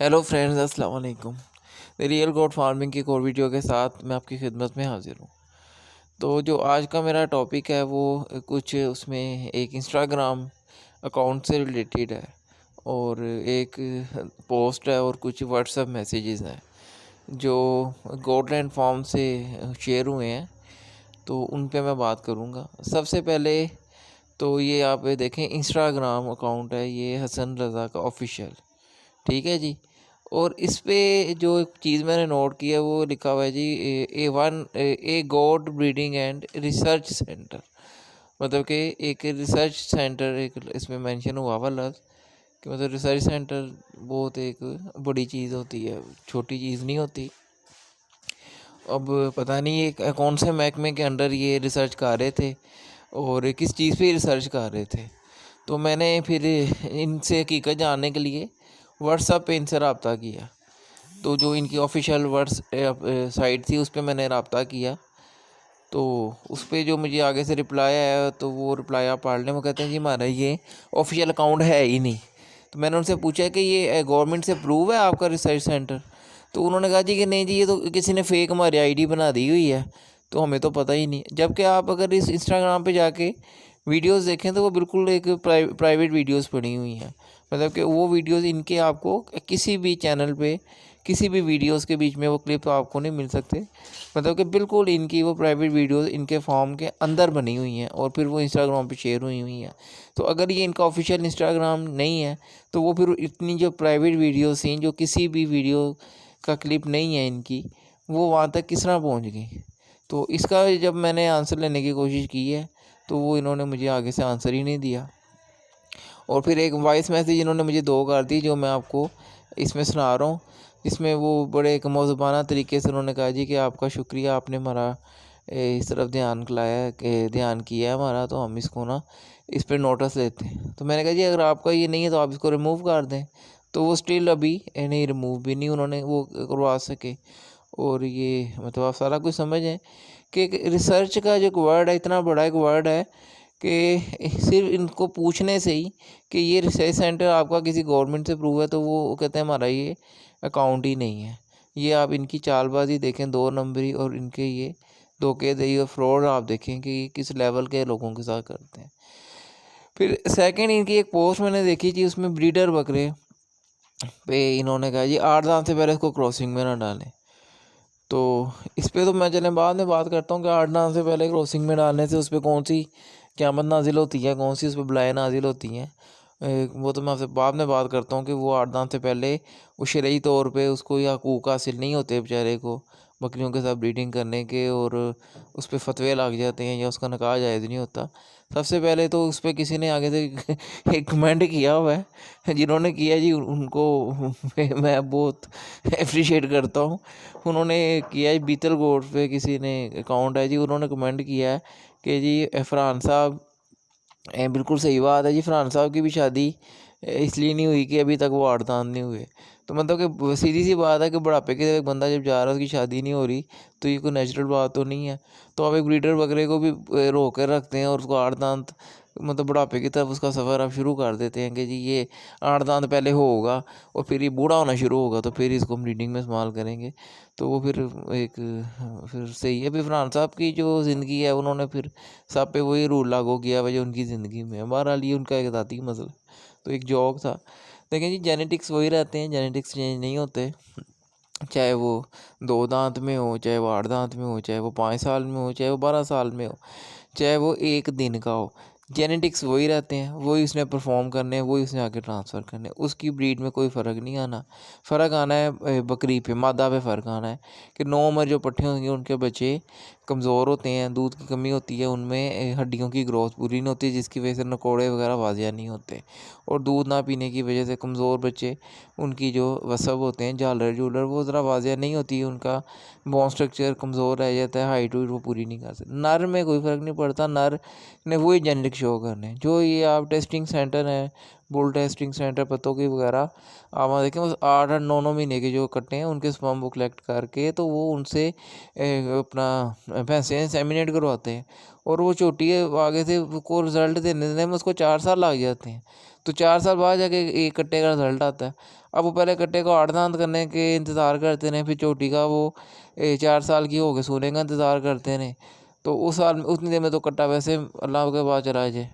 Hello friends, अस्सलाम वालेकुम। Real गोट farming की एक और वीडियो के साथ मैं आपकी खिदमत में हाजिर हूँ। तो जो आज का मेरा टॉपिक है वो कुछ उसमें एक इंस्टाग्राम अकाउंट से रिलेटेड है और एक पोस्ट है और कुछ व्हाट्सएप मैसेजेस हैं जो गोटलैंड फार्म से शेयर हुए हैं, तो उन पे मैं बात करूँगा। सबसे पहले तो ये आप देखें, इंस्टाग्राम अकाउंट है ये हसन रज़ा का ऑफिशियल, ठीक है जी। और इस पे जो एक चीज़ मैंने नोट की है वो लिखा हुआ है जी, ए गोट ब्रीडिंग एंड रिसर्च सेंटर। मतलब कि एक रिसर्च सेंटर एक इसमें मेंशन हुआ हुआ लफ्ज़ कि मतलब रिसर्च सेंटर बहुत एक बड़ी चीज़ होती है, छोटी चीज़ नहीं होती। अब पता नहीं ये कौन से महकमे के अंडर ये रिसर्च कर रहे थे और किस चीज़ पे रिसर्च कर रहे थे। तो मैंने फिर इनसे हकीकत जानने के लिए व्हाट्सएप पे इनसे रब्ता किया। तो जो इनकी ऑफिशियल साइट थी उस पर मैंने रब्ता किया, तो उस पर जो मुझे आगे से रिप्लाई आया तो वो रिप्लाई आप पढ़ लें। वो कहते हैं जी हमारा ये ऑफिशियल अकाउंट है ही नहीं। तो मैंने उनसे पूछा कि ये गवर्नमेंट से अप्रूव है आपका रिसर्च सेंटर? तो उन्होंने कहा जी कि नहीं जी, ये तो किसी ने फेक हमारी आईडी बना दी हुई है, तो हमें तो पता ही नहीं। जबकि आप अगर इस इंस्टाग्राम पे जाके वीडियोस देखें तो वो बिल्कुल एक प्राइवेट वीडियोस पड़ी हुई हैं। मतलब कि वो वीडियोस इनके आपको किसी भी चैनल पे किसी भी वीडियोस के बीच में वो क्लिप तो आपको नहीं मिल सकते। मतलब कि बिल्कुल इनकी वो प्राइवेट वीडियोस इनके फॉर्म के अंदर बनी हुई हैं और फिर वो इंस्टाग्राम पे शेयर हुई हैं। तो अगर ये इनका ऑफिशियल इंस्टाग्राम नहीं है तो वो फिर इतनी जो प्राइवेट वीडियोस हैं, जो किसी भी वीडियो का क्लिप नहीं है इनकी, वो वहाँ तक किस तरह पहुँच गई। तो इसका जब मैंने आंसर लेने की कोशिश की है तो वो इन्होंने मुझे आगे से आंसर ही नहीं दिया। और फिर एक वॉइस मैसेज इन्होंने मुझे दो कर दी जो मैं आपको इसमें सुना रहा हूँ, जिसमें वो बड़े एक मौज़ूबाना तरीके से उन्होंने कहा जी कि आपका शुक्रिया, आपने हमारा इस तरफ ध्यान खिलाया कि ध्यान किया है हमारा, तो हम इसको ना इस पर नोटिस लेते हैं। तो मैंने कहा जी अगर आपका ये नहीं है तो आप इसको रिमूव कर दें। तो वो स्टिल अभी नहीं, रिमूव भी नहीं उन्होंने वो करवा सके। और ये मतलब आप सारा कुछ समझें कि रिसर्च का जो एक वर्ड है, इतना बड़ा एक वर्ड है कि सिर्फ इनको पूछने से ही कि ये रिसर्च सेंटर आपका किसी गवर्नमेंट से अप्रूव है, तो वो कहते हैं हमारा ये अकाउंट ही नहीं है। ये आप इनकी चालबाजी देखें, दो नंबरी, और इनके ये धोखेधड़ी और फ्रॉड आप देखें कि ये किस लेवल के लोगों के साथ करते हैं। फिर सेकंड इनकी एक पोस्ट मैंने देखी थी, उसमें ब्रीडर बकरे पे इन्होंने कहा जी 8 दांत से पहले इसको क्रॉसिंग में ना डालें। तो इस पे तो मैं चलें बाद में बात करता हूँ कि 8 दांत से पहले क्रॉसिंग में डालने से उस पर कौन सी क़यामत नाजिल होती है, कौन सी उस पर बलाएँ नाजिल होती हैं। वो तो मैं आपसे बाद में बात करता हूँ कि वो 8 दांत से पहले वो शरई तौर पे उसको या हकूक़ हासिल नहीं होते बेचारे को बकरियों के साथ ब्रीडिंग करने के, और उस पर फतवे लग जाते हैं या उसका निकाह जायज़ नहीं होता। सबसे पहले तो उस पर किसी ने आगे से एक कमेंट किया हुआ है, जिन्होंने किया जी उनको मैं बहुत अप्रिशिएट करता हूँ। उन्होंने किया है बीतल गोट पे, किसी ने अकाउंट है जी, उन्होंने कमेंट किया है कि जी फरहान साहब, बिल्कुल सही बात है जी, फरहान साहब की भी शादी इसलिए नहीं हुई कि अभी तक वो 8 दांत नहीं हुए। तो मतलब कि सीधी सी बात है कि बुढ़ापे के एक बंदा जब जा रहा है उसकी शादी नहीं हो रही, तो ये कोई नेचुरल बात तो नहीं है। तो आप एक ब्रीडर बकरे को भी रोक कर रखते हैं और उसको 8 दांत मतलब बुढ़ापे की तरफ उसका सफ़र आप शुरू कर देते हैं कि जी ये 8 दांत पहले होगा और फिर ये बूढ़ा होना शुरू होगा तो फिर इसको हम ब्रीडिंग में इस्तेमाल करेंगे। तो वो फिर एक फिर सही है। फिर फरहान साहब की जो ज़िंदगी है उन्होंने फिर सब पे वही रूल लागू किया हुआ जो उनकी ज़िंदगी में है। बहरहाल ये उनका एक ज़ाती मसला, तो एक जॉक था। लेकिन जी जेनेटिक्स वही रहते हैं, जेनेटिक्स चेंज नहीं होते। चाहे वो 2 दांत में हो, चाहे वो 8 दांत में हो, चाहे वो 5 साल में हो, चाहे वो 12 साल में हो, चाहे वो 1 दिन का हो, जेनेटिक्स वही रहते हैं। वही उसने परफॉर्म करने हैं, वही उसने आगे ट्रांसफ़र करने हैं। उसकी ब्रीड में कोई फ़र्क नहीं आना। फ़र्क आना है बकरी पे, मादा पे फ़र्क आना है कि 9 उम्र जो पट्ठे होंगे उनके बच्चे कमज़ोर होते हैं, दूध की कमी होती है उनमें, हड्डियों की ग्रोथ पूरी नहीं होती, जिसकी वजह से नकोड़े वगैरह वाजिया नहीं होते। और दूध ना पीने की वजह से कमज़ोर बच्चे, उनकी जो वसब होते हैं, झालर झूलर, वो ज़रा वाजिया नहीं होती है, उनका बोन स्ट्रक्चर कमज़ोर रह जाता है, हाइट वो पूरी नहीं कर सकते। नर में कोई फ़र्क नहीं पड़ता, नर ने वही जेनेटिक शो करने जो ये आप टेस्टिंग सेंटर हैं बुल टेस्टिंग सेंटर पत्तों की वगैरह आप वहाँ देखें, बस 8-8 9 9 महीने के जो कट्टे हैं उनके स्पर्म वो कलेक्ट करके तो वो उनसे अपना भैंसें इंसेमिनेट करवाते हैं, और वो छोटी है आगे से को रिज़ल्ट देने में उसको 4 साल लग जाते हैं। तो 4 साल बाद जाके एक कट्टे का रिज़ल्ट आता है। अब वो पहले कट्टे को 8 दांत करने के इंतज़ार करते रहे, फिर चोटी का वो 4 साल की हो गए सोने का इंतज़ार करते रहे। तो उस साल उतनी देर में तो कट्टा वैसे अल्लाह के पास चला जाए।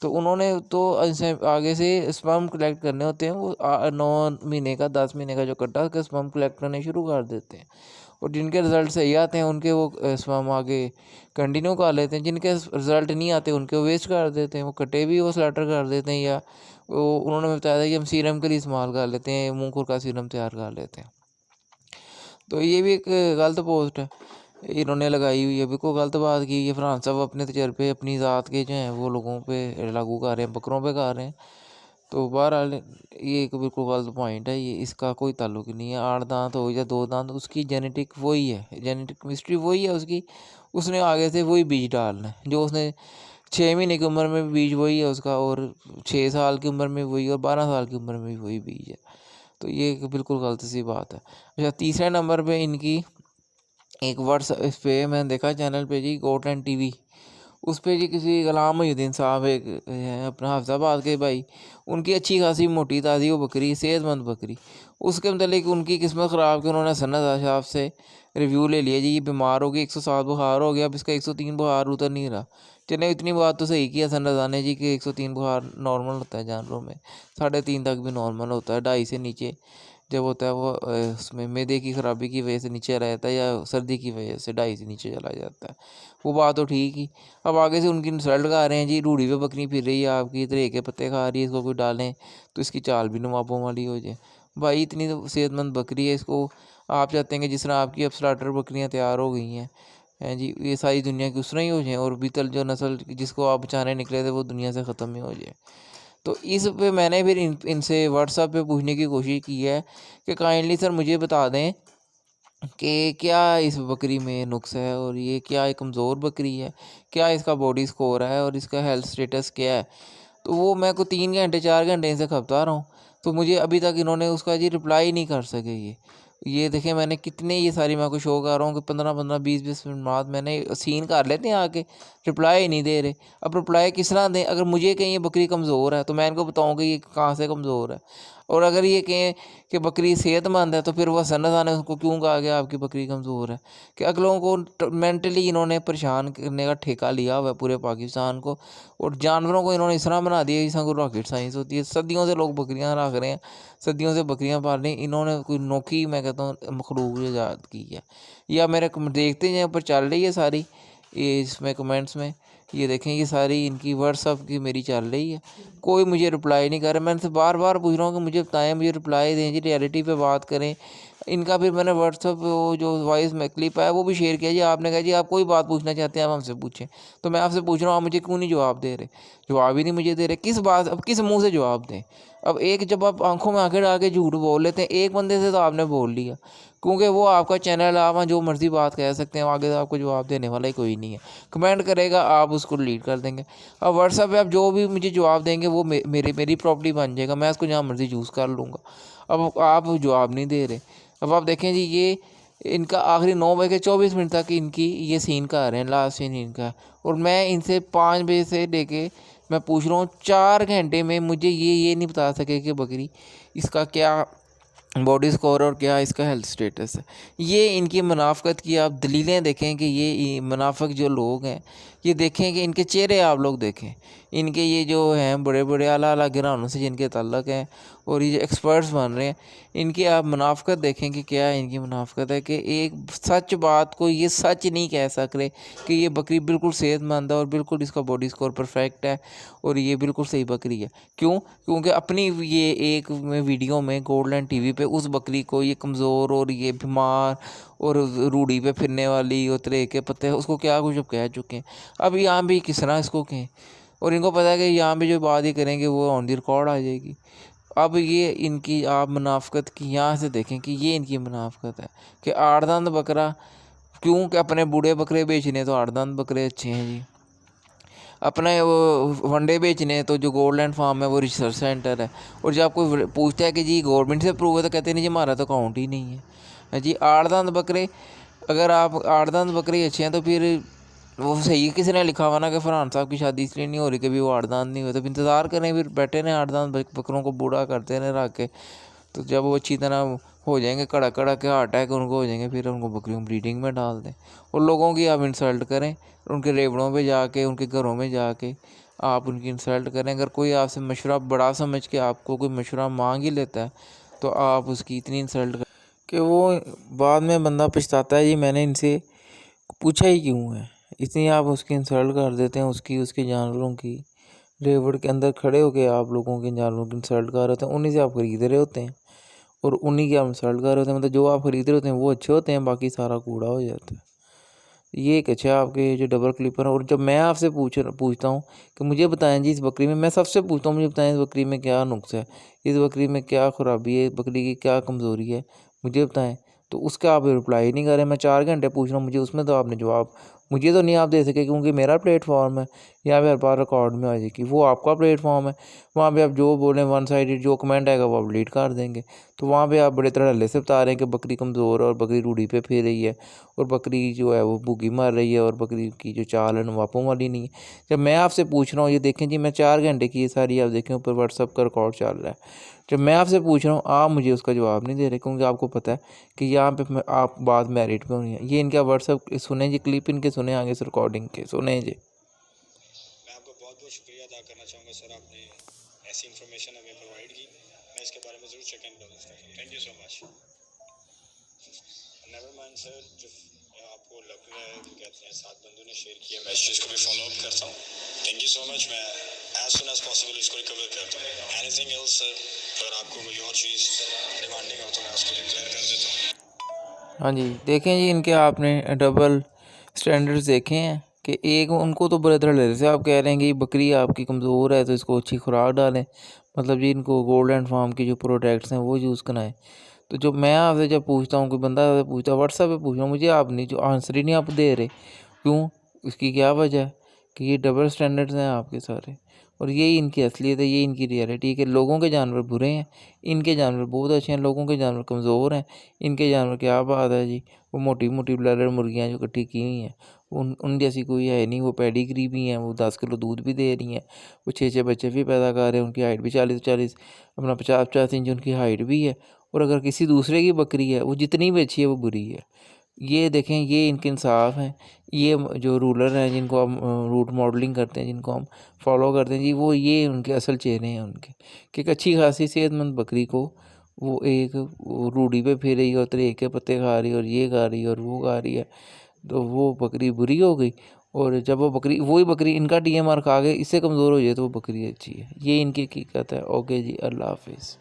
तो उन्होंने तो ऐसे आगे से स्पर्म कलेक्ट करने होते हैं, वो 9 महीने का 10 महीने का जो कट्टा उसके स्पर्म कलेक्ट करने शुरू कर देते हैं, और जिनके रिज़ल्ट सही आते हैं उनके वो स्पर्म आगे कंटिन्यू कर लेते हैं, जिनके रिज़ल्ट नहीं आते उनके वो वेस्ट कर देते हैं, वो कट्टे भी वो स्लैटर कर देते हैं, या वो उन्होंने बताया था कि हम सीरम के लिए इस्तेमाल कर लेते हैं, मुँह खुर का सीरम तैयार कर लेते हैं। तो ये भी एक गलत पोस्ट है इन्होंने लगाई हुई है, बिल्कुल गलत बात की ये फरहान साहब अपने तजर्बे अपनी ज़ात के जो हैं वो लोगों पे लागू कर रहे हैं, बकरों पे कर रहे हैं। तो बहरहाल ये एक बिल्कुल गलत पॉइंट है, ये इसका कोई ताल्लुक नहीं है। 8 दांत हो या 2 दांत, उसकी जेनेटिक वही है, जेनेटिक मिस्ट्री वही है उसकी। उसने आगे से वही बीज डालना है जो उसने 6 महीने की उम्र में बीज वही है उसका, और 6 साल की उम्र में वही, और 12 साल की उम्र में भी वही बीज है। तो ये एक बिल्कुल गलत सी बात है। अच्छा, तीसरे नंबर पे इनकी एक वर्ड्स इस पे मैंने देखा चैनल पे जी, गोट एंड टीवी, उस पे जी किसी गुलाम मोहिउद्दीन साहब एक हैं अपना हाफिज़ाबाद के भाई, उनकी अच्छी खासी मोटी ताज़ी वो बकरी, सेहतमंद बकरी, उसके मतलब उनकी किस्मत ख़राब कि उन्होंने सन्नत साहब से रिव्यू ले लिया जी, ये बीमार हो गई, 107 बुखार हो गया, अब इसका 103 बुखार उतर नहीं रहा। चले इतनी बात तो सही किया सन्नत ने जी कि 103 बुखार नॉर्मल होता है जानवरों में, 3.5 तक भी नॉर्मल होता है, 2.5 से नीचे जब होता है वो उसमें मैदे की ख़राबी की वजह से नीचे रहता है, या सर्दी की वजह से 2.5 से नीचे चला जाता है। वो बात तो ठीक ही। अब आगे से उनकी इंसल्ट खा रहे हैं जी, रूढ़ी पे बकरी फिर रही है आपकी, तरे के पत्ते खा रही है, इसको कोई डालें तो इसकी चाल भी नवाबों वाली हो जाए। भाई इतनी तो सेहतमंद बकरी है, इसको आप चाहते हैं कि जिस तरह आपकी अब स्टार्टर बकरियाँ तैयार हो गई हैं जी, ये सारी दुनिया की उस तरह ही हो जाए, और बीतल जो नस्ल जिसको आप बचाने निकले थे वो दुनिया से ख़त्म ही हो जाए। तो इस पे मैंने फिर इनसे व्हाट्सएप पे पूछने की कोशिश की है कि काइंडली सर मुझे बता दें कि क्या इस बकरी में नुक्स है, और ये क्या एक कमज़ोर बकरी है, क्या इसका बॉडी स्कोर है, और इसका हेल्थ स्टेटस क्या है। तो वो मैं को 3 घंटे 4 घंटे इनसे खपता रहा हूँ, तो मुझे अभी तक इन्होंने उसका जी रिप्लाई नहीं कर सके। ये देखें मैंने कितने ये सारी मैं आपको शो कर रहा हूँ कि 15-15 20-20 मिनट बाद मैंने सीन कर लेते हैं आके, रिप्लाई ही नहीं दे रहे। अब रिप्लाई किस तरह दें? अगर मुझे कहीं ये बकरी कमज़ोर है तो मैं इनको बताऊँ कि ये कहाँ से कमज़ोर है, और अगर ये कहें कि बकरी सेहतमंद है तो फिर वह सनत ने उसको क्यों कहा कि आपकी बकरी कमज़ोर है। कि अगलों को मेंटली इन्होंने परेशान करने का ठेका लिया हुआ है पूरे पाकिस्तान को, और जानवरों को इन्होंने इस तरह बना दिया जैसा कोई रॉकेट साइंस होती है। सदियों से लोग बकरियां रख रहे हैं, सदियों से बकरियां पाल रहे हैं, इन्होंने कोई नोकी मैं कहता हूँ मखलूक ईजाद की है। या मेरे देखते हैं ऊपर चल रही है सारी ये इसमें कमेंट्स में, ये देखें ये सारी इनकी व्हाट्सअप की मेरी चल रही है, कोई मुझे रिप्लाई नहीं कर रहा। मैं इनसे बार बार पूछ रहा हूँ कि मुझे बताएं, मुझे रिप्लाई दें जी, रियलिटी पे बात करें। इनका फिर मैंने व्हाट्सअप वो जो वॉइस में क्लिप है वो भी शेयर किया जी, आपने कहा जी आप कोई बात पूछना चाहते हैं आप हमसे पूछें। तो मैं आपसे पूछ रहा हूँ, आप मुझे क्यों नहीं जवाब दे रहे? जवाब ही नहीं मुझे दे रहे, किस बात, अब किस मुँह से जवाब दें? अब एक जब आप आंखों में आंखें डाल के झूठ बोल लेते हैं, एक बंदे से तो आपने बोल लिया, क्योंकि वो आपका चैनल, आप जो मर्ज़ी बात कह सकते हैं, आगे आपको जवाब देने वाला ही कोई नहीं है। कमेंट करेगा आप उसको डिलीट कर देंगे। अब व्हाट्सएप पे आप जो भी मुझे जवाब देंगे वो मेरी प्रॉपर्टी बन जाएगा, मैं उसको जहाँ मर्ज़ी यूज़ कर लूँगा। अब आप जवाब नहीं दे रहे। अब आप देखें जी, ये इनका आखिरी 9 बज के 24 मिनट तक इनकी ये सीन कर रहे हैं, लास्ट सीन इनका, और मैं इनसे 5 बजे से लेके मैं पूछ रहा हूँ 4 घंटे में मुझे ये नहीं बता सके कि बकरी इसका क्या बॉडी स्कोर और क्या इसका हेल्थ स्टेटस है। ये इनकी मुनाफ़कत की आप दलीलें देखें कि ये मुनाफिक जो लोग हैं, ये देखें कि इनके चेहरे आप लोग देखें, इनके ये जो हैं बड़े बड़े आला आला घरानों से जिनके ताल्लुक़ हैं और ये जो एक्सपर्ट्स बन रहे हैं, इनकी आप मुनाफ़कत देखें कि क्या इनकी मुनाफ़कत है कि एक सच बात को ये सच नहीं कह सक रहे कि ये बकरी बिल्कुल सेहतमंद है और बिल्कुल इसका बॉडी स्कोर परफेक्ट है और ये बिल्कुल सही बकरी है। क्यों? क्योंकि अपनी ये एक वीडियो में गोल्डन टीवी पे उस बकरी को ये कमज़ोर और ये बीमार और रूढ़ी पे फिरने वाली और तरे के पत्ते उसको क्या कुछ अब कह चुके हैं। अब यहाँ भी किस तरह इसको कहें, और इनको पता है कि यहाँ भी जो बात ही करेंगे वो ऑन दी रिकॉर्ड आ जाएगी। अब ये इनकी आप मुनाफ़कत की यहाँ से देखें कि ये इनकी मुनाफ़कत है कि 8 दांत बकरा, क्यों कि अपने बूढ़े बकरे बेचने तो 8 दांत बकरे अच्छे हैं जी। अपना वो वनडे बेचने हैं तो जो गोल्डलैंड फार्म है वो रिसर्च सेंटर है। और जब कोई पूछता है कि जी गवर्नमेंट से अप्रूव है तो कहते हैं नहीं जी हमारा तो अकाउंट ही नहीं है जी। आठ दांत बकरे, अगर आप आठ दांत बकरे अच्छे हैं तो फिर वो सही किसी ने लिखा हुआ ना कि फरहान साहब की शादी इसलिए नहीं हो रही कि भी वो आठ दांत नहीं हुए, तो इंतज़ार करें, फिर बैठे रहें आठ दांत बकरों को बूढ़ा करते रहें रख के। तो जब वो अच्छी तरह हो जाएंगे, कड़ा कड़ा के हार्ट अटैक उनको हो जाएंगे, फिर उनको बकरियों ब्रीडिंग में डाल दें। और लोगों की आप इंसल्ट करें, उनके रेवड़ों पे जाके, उनके घरों में जाके आप उनकी इंसल्ट करें। अगर कोई आपसे मशवरा बड़ा समझ के आपको कोई मशवरा मांग ही लेता है तो आप उसकी इतनी इंसल्ट करें कि वो बाद में बंदा पछताता है जी मैंने इनसे पूछा ही क्यों है। इतनी आप उसकी इंसल्ट कर देते हैं, उसके जानवरों की। रेवड़ के अंदर खड़े होके आप लोगों के जानवरों की इंसल्ट कर रहे होते हैं, उन्हीं से आप खरीद रहे होते हैं और उन्हीं की आप इंसल्ट कर रहे होते हैं। मतलब जो आप खरीद रहे होते हैं वो अच्छे होते हैं, बाकी सारा कूड़ा हो जाता है। ये एक अच्छा आपके जो डबल क्लिपर है। और जब मैं आपसे पूछता हूँ कि मुझे बताएं जी इस बकरी में, मैं सबसे पूछता हूँ मुझे बताएं इस बकरी में क्या नुक्स है, इस बकरी में क्या ख़राबी है, बकरी की क्या कमज़ोरी है, मुझे बताएं। तो उसका आप रिप्लाई नहीं कर रहे। मैं 4 घंटे पूछ रहा हूँ, मुझे उसमें तो आपने जवाब मुझे तो नहीं आप दे सके, क्योंकि मेरा प्लेटफॉर्म है, यहाँ पे हर बार रिकॉर्ड में आ जाएगी। वो आपका प्लेटफॉर्म है, वहाँ पे आप जो बोलें वन साइडेड जो कमेंट आएगा वो आप डिलीट कर देंगे। तो वहाँ पे आप बड़े धड़ल्ले से बता रहे हैं कि बकरी कमज़ोर है और बकरी रूढ़ी पे फिर रही है और बकरी जो है वो भूखी मर रही है और बकरी की जो चाल है नवापों वाली नहीं है। जब मैं आपसे पूछ रहा हूँ, ये देखें जी मैं 4 घंटे की ये सारी आप देखें ऊपर व्हाट्सअप का रिकॉर्ड चल रहा है। जब मैं आपसे पूछ रहा हूँ आप मुझे उसका जवाब नहीं दे रहे, क्योंकि आपको पता है कि यहाँ पे आप बात मेरिट पे होनी है। ये इनका व्हाट्सअप सुने जी, क्लिप इनके सुने आगे से रिकॉर्डिंग के सुने जी। मैं आपका बहुत बहुत शुक्रिया अदा करना चाहूँगा सर, आपने ऐसी इन्फॉर्मेशन हमें प्रोवाइड की। मैं इसके बारे में ज़रूर चेक एंड बैलेंस करूँगा। Thank you so much. Never mind sir, जो आपको लग रहा है कि कहते हैं 7 बंदों ने शेयर किया, मैं इस चीज़ को भी फॉलो अप करता हूँ। Thank you so much. मैं एज सुन एज पॉसिबल इसको रिकवर करता हूँ। एनीथिंग एल्स सर, अगर आपको कोई और चीज़ डिमांडिंग हो तो मैं उसको डिक्लेयर कर देता हूँ। हाँ जी, देखें जी इनके आपने डबल स्टैंडर्ड्स देखे हैं कि एक उनको तो बड़े धड़ल्ले से आप कह रहे हैं कि बकरी आपकी कमज़ोर है तो इसको अच्छी खुराक डालें, मतलब जी इनको गोल्डलैंड फार्म की जो प्रोडक्ट्स हैं वो यूज़ कराएं। तो जो मैं आपसे जब पूछता हूँ, कोई बंदा आपसे पूछता है व्हाट्सएप पे पूछ रहा हूँ, मुझे आप नहीं जो आंसर ही नहीं आप दे रहे, क्यों? इसकी क्या वजह है? कि ये डबल स्टैंडर्ड्स हैं आपके सारे। और यही इनकी असलियत है, ये इनकी रियलिटी है कि लोगों के जानवर बुरे हैं, इनके जानवर बहुत अच्छे हैं। लोगों के जानवर कमज़ोर हैं, इनके जानवर क्या बात है जी। वो मोटी मोटी ब्लैलर मुर्गियाँ जो इकट्ठी की हुई हैं उन जैसी कोई है नहीं। वो पेडिग्री भी हैं, वो 10 किलो दूध भी दे रही हैं, वो 6 बच्चे भी पैदा कर रहे हैं, उनकी हाइट भी 40 अपना 50 इंच उनकी हाइट भी है। और अगर किसी दूसरे की बकरी है वो जितनी भी अच्छी है वो बुरी है। ये देखें, ये इनके इंसाफ हैं। ये जो रूलर हैं जिनको हम रूट मॉडलिंग करते हैं, जिनको हम फॉलो करते हैं जी, वो ये उनके असल चेहरे हैं उनके, कि एक अच्छी खासी सेहतमंद बकरी को वो एक रूढ़ी पे फिर रही है और तरीके के पत्ते खा रही है और ये खा रही है और वो खा रही है, तो वो बकरी बुरी हो गई। और जब वो बकरी, वही बकरी इनका TMR खा के इससे कमज़ोर हो जाए तो वो बकरी अच्छी है। ये इनकी हकीकत है। ओके जी, अल्लाह हाफिज़।